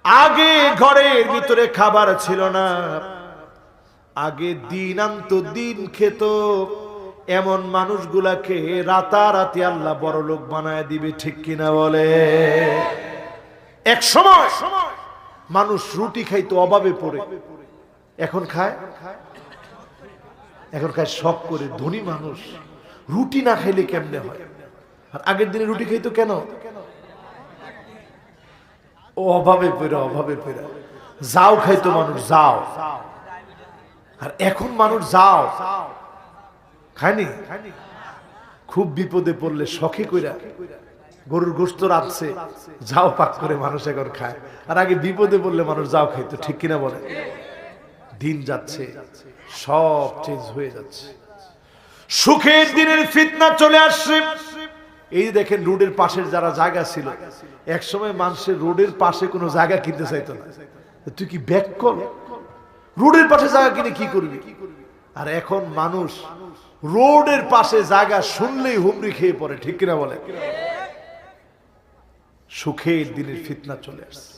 আগে ঘরের ভিতরে খাবার ছিল না, আগে দিন আনতো, দিন খেত। এমন মানুষগুলাকে রাতারাতি আল্লাহ বড় লোক বানায় দিবে, ঠিক কিনা বলে? এক সময় মানুষ রুটি খাইতো অভাবে পড়ে, এখন খায় শখ করে। ধনী মানুষ রুটি না খাইলে কেমনে হয়? আর আগের দিনে রুটি খাইতো কেন? ও অভাবে পড়ে যাও খাইতো মানুষ, যাও। আর এখন মানুষ যাও খায়নি। খুব বিপদে পড়লে শখে কইরা গরুর গোশত রাখছে, যাও পাক করে মানুষ এখন খায়। আর আগে বিপদে পড়লে মানুষ যাও খাইতো, ঠিক কিনা বলে? দিন যাচ্ছে, সব চেঞ্জ হয়ে যাচ্ছে। সুখের দিনের ফিতনা চলে আসছে। এই দেখেন, রোডের পাশের যারা জায়গা ছিল, এক সময় মানুষের রোডের পাশে কোনো জায়গা কিনতে চাইতো না। তুই কি ব্যাক কর, রোডের পাশে জায়গা কিনে কি করবি? আর এখন মানুষ রোডের পাশে জায়গা শুনলেই হুমড়ি খেয়ে পড়ে, ঠিক কিনা বলে? সুখের দিনের ফিতনা চলে আসছে।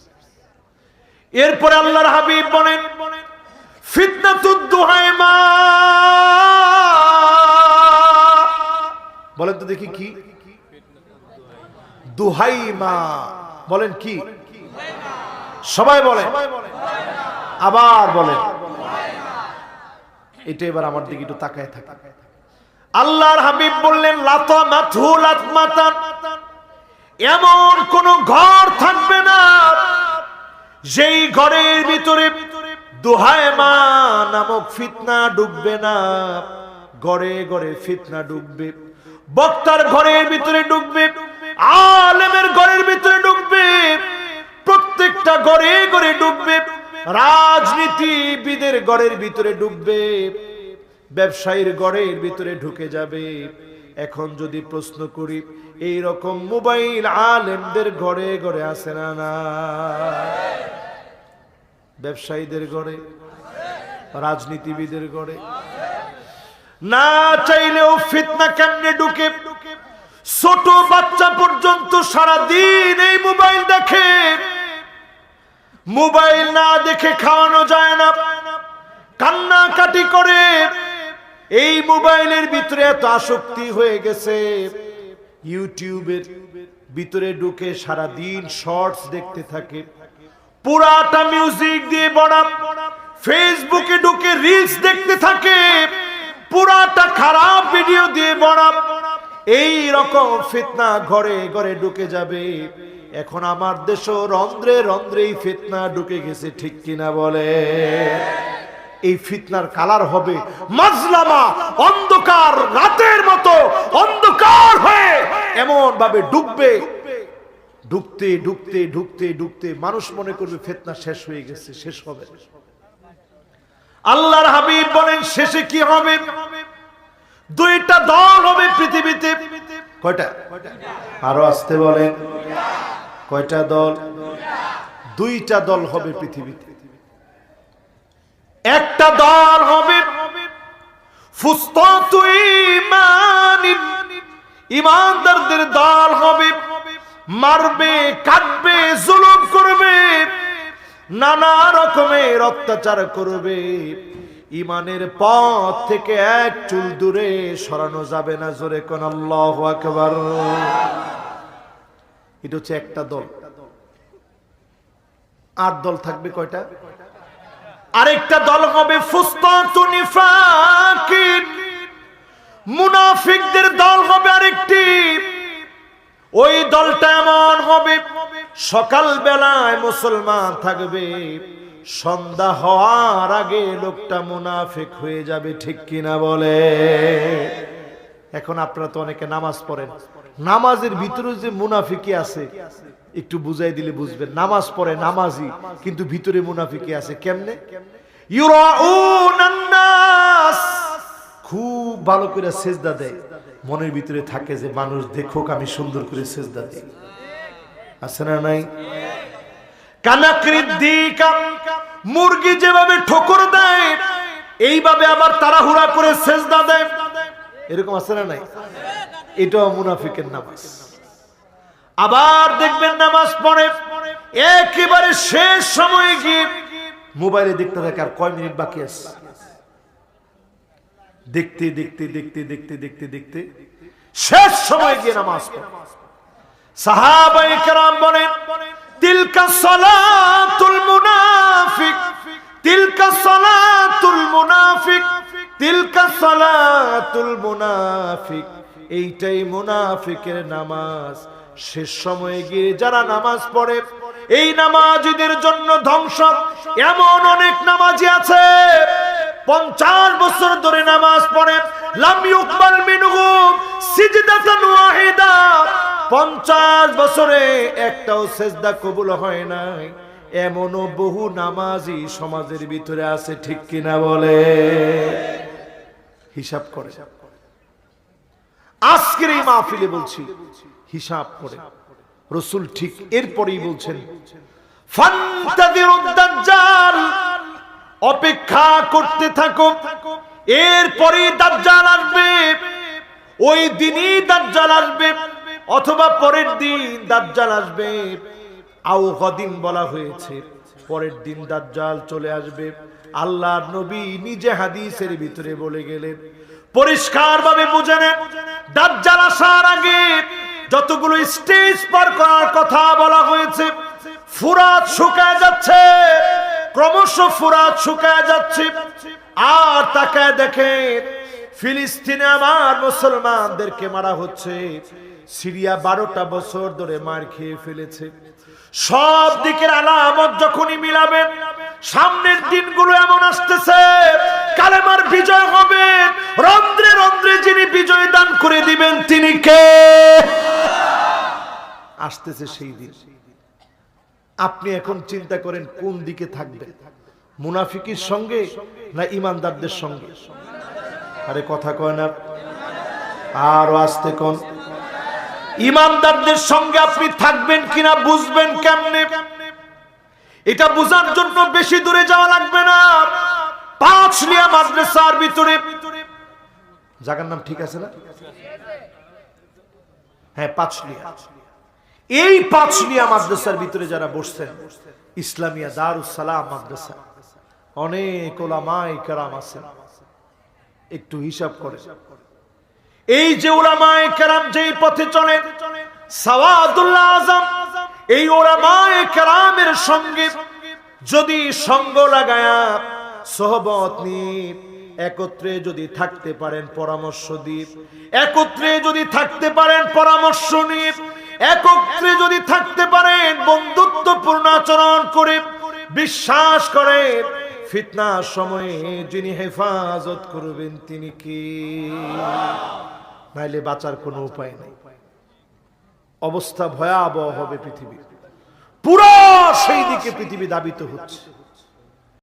এরপরে আল্লাহর হাবিব বলেন, ফিতনাতুদ দুহাইমা। বলেন তো দেখি কি দুহাইমা? বলেন কি? সবাই বলে, আবার বলেন। এটা এবার আমার দিকে একটু তাকায় থাকে। আল্লাহর হাবিব বললেন, লাতামাতহু লাতমাতান, এমন কোন ঘর থাকবে না যেই ঘরের ভিতরে দুহাইমা নামক ফিতনা ডুববে না। ঘরে ঘরে ফিতনা ডুববে, বক্তার ঘরের ভিতরে ডুববে, আলেমের ঘরের ভিতরে ডুববে, প্রত্যেকটা ঘরে ঘরে ডুববে, রাজনীতিবিদের ঘরের ভিতরে ডুববে, ব্যবসায়ীর ঘরের ভিতরে ঢুকে যাবে। এখন যদি প্রশ্ন করি, এই রকম মোবাইল আলেমদের ঘরে ঘরে আছে না? না। ব্যবসায়ীদের ঘরে, রাজনীতিবিদের ঘরে না চাইলেও ফিতনা কেমনে ঢুকে? ছোট বাচ্চা পর্যন্ত সারা দিন এই মোবাইল দেখে। মোবাইল না দেখে খাওয়ানো যায় না, কান্নাকাটি করে। এই মোবাইলের ভিতরে এত আসক্তি হয়ে গেছে, ইউটিউবের ভিতরে ঢুকে সারা দিন শর্টস দেখতে থাকে, পুরাটা মিউজিক দিয়ে ভরা। ফেসবুকে ঢুকে রিলস দেখতে থাকে, পুরাটা খারাপ ভিডিও দিয়ে ভরা। এই রকম ফিতনা ঘরে ঘরে ঢুকে যাবে। এখন আমার দেশও রন্ধ্রে রন্ধ্রে এই ফিতনা ঢুকে গেছে, ঠিক কিনা বলে? এই ফিতনার কালার হবে মাজলামা, অন্ধকার রাতের মতো অন্ধকার হয়ে এমন ভাবে ডুববে। ঢুকতে ঢুকতে ঢুকতে ঢুকতে মানুষ মনে করবে ফিতনা শেষ হয়ে গেছে, শেষ হবে। আল্লাহর হাবিব বলেন, শেষে কি হবে? দুইটা দল হবে পৃথিবীতে। কয়টা? আরো আসতে বলেন, কয়টা দল? দুইটা দল হবে পৃথিবীতে। একটা দল হবে ফুসতাতু ঈমানিন, ঈমানদারদের দল হবে। মারবে, কাটবে, জুলুম করবে, নানা রকমের অত্যাচার করবে। ইমানের পথ থেকে এক চুল দূরে সরানো যাবে না। জোরে কোন আল্লাহু আকবার। এটা হচ্ছে একটা দল। আর দল থাকবে কয়টা? আরেকটা দল হবে ফুসতাতু নিফাকিন, মুনাফিকদের দল হবে আরেকটি। ওই দলটা এমন হবে, সকাল বেলায় মুসলমান থাকবে, সন্ধ্যা হওয়ার আগে লোকটা মুনাফিক হয়ে যাবে, ঠিক কিনা বলে? এখন আপনারা তো অনেকে নামাজ পড়েন, নামাজের ভিতরে যে মুনাফিকি আছে একটু বুঝাই দিলে বুঝবেন। নামাজ পড়ে, নামাজি, কিন্তু ভিতরে মুনাফিকি আছে। কেমনে? ইউরাউনান নাস, খুব ভালো করে সেজদা দেয়, মনের ভিতরে থাকে যে মানুষ দেখুক আমি সুন্দর করে সেজদা দিই। আছে না নাই? কানাকৃদ্দিকা, মুরগি যেভাবে ঠোকর দেয় এইভাবে আবার তাড়াহুড়া করে সেজদা দেয়, এরকম আছে না নাই? এটাও মুনাফিকের নামাজ। আবার দেখবেন নামাজ পড়ে, একেবারে শেষ সময়ে গিয়ে মোবাইলে দেখতে থাকে আর কয় মিনিট বাকি আছে, দেখতে দেখতে দেখতে দেখতে দেখতে দেখতে শেষ সময় গিয়ে নামাজ পড়ে। সাহাবায়ে কেরাম বলেন, তিলকা সালাতুল মুনাফিক, তিলকা সালাতুল মুনাফিক, তিলকা সালাতুল মুনাফিক, এইটাই মুনাফিকের নামাজ। শেষ সময়ে গিয়ে যারা নামাজ পড়ে এই নামাজীদের জন্য ধ্বংস। এমন অনেক নামাজি আছে 50 বছর ধরে নামাজ পড়ে, লাম ইউকবাল মিনহু সিজদাতান ওয়াহিদা, 50 বছরে একটাও সেজদা কবুল হয় নাই। এমনও বহু নামাজি সমাজের ভিতরে আছে, ঠিক কিনা বলে? হিসাব করে আজকের এই মাহফিলে বলছি, হিসাব করে। রাসূল ঠিক এরপরেই বলছেন, ফান্তাযিরুদ দাজ্জাল, অপেক্ষা করতে থাকো, এরপরেই দাজ্জাল আসবে। ওই দিনই দাজ্জাল আসবে অথবা পরের দিন দাজ্জাল আসবে। আও গদিন বলা হয়েছে, পরের দিন দাজ্জাল চলে আসবে। আল্লাহর নবী নিজে হাদিসের ভিতরে বলে গেলেন, পরিষ্কার ভাবে বুঝে নেন, দাজ্জাল আসার আগে যতগুলো স্টেজ পার করার কথা বলা হয়েছে, ফুরাত শুকায় যাচ্ছে, ক্রমশ ফুরাত শুকায় যাচ্ছে। আর তাকায় দেখেন ফিলিস্তিনে আমার মুসলমানদেরকে মারা হচ্ছে। সিরিয়া 12টা বছর ধরে মার খেয়ে ফেলেছে। সব দিকের আলামত যখনই মিলাবেন, সামনের দিনগুলো এমন আসতেছে, কালেমার বিজয় হবে। রন্ধ্রে রন্ধ্রে যিনি বিজয় দান করে দিবেন তিনি কে? আসতেছে সেই দিন। আপনি এখন চিন্তা করেন কোন দিকে থাকবেন, মুনাফিকের সঙ্গে না ইমানদারদের সঙ্গে? আরে কথা কয় না, আর আস্তে কোন? ইমানদারদের সঙ্গে আপনি থাকবেন কিনা বুঝবেন কেমনে? এটা বুঝার জন্য বেশি দূরে যাওয়া লাগবে না। পাঁচলিয়া মাদ্রাসার ভিতরে, জায়গার নাম ঠিক আছে না? হ্যাঁ, পাঁচলিয়া। এই পাঁচলিয়া মাদ্রাসার ভিতরে যারা বসছেন, ইসলামিয়া দারুস সালাম মাদ্রাসা, অনেক উলামায়ে কেরাম আছেন। একটু হিসাব করে, এই যে উলামায়ে কেরাম যেই পথে চলেন, সাওয়াদুল্লাহ আজম, এই উলামায়ে কেরামের সঙ্গে যদি সঙ্গ লাগায়া সোহবত নিয়ে একত্রে যদি থাকতে পারেন, পরামর্শ দিয়ে একত্রে যদি থাকতে পারেন, পরামর্শ নিয়ে একত্রে যদি থাকতে পারেন, বন্ধুত্বপূর্ণ আচরণ করে, বিশ্বাস করে ফিতনার সময়ে যিনি হেফাজত করবেন তিনি কি? নাইলে বাঁচার কোনো উপায় নেই। অবস্থা ভয়াবহ হবে পৃথিবী, পুরো সেই দিকে পৃথিবী দাবিত হচ্ছে।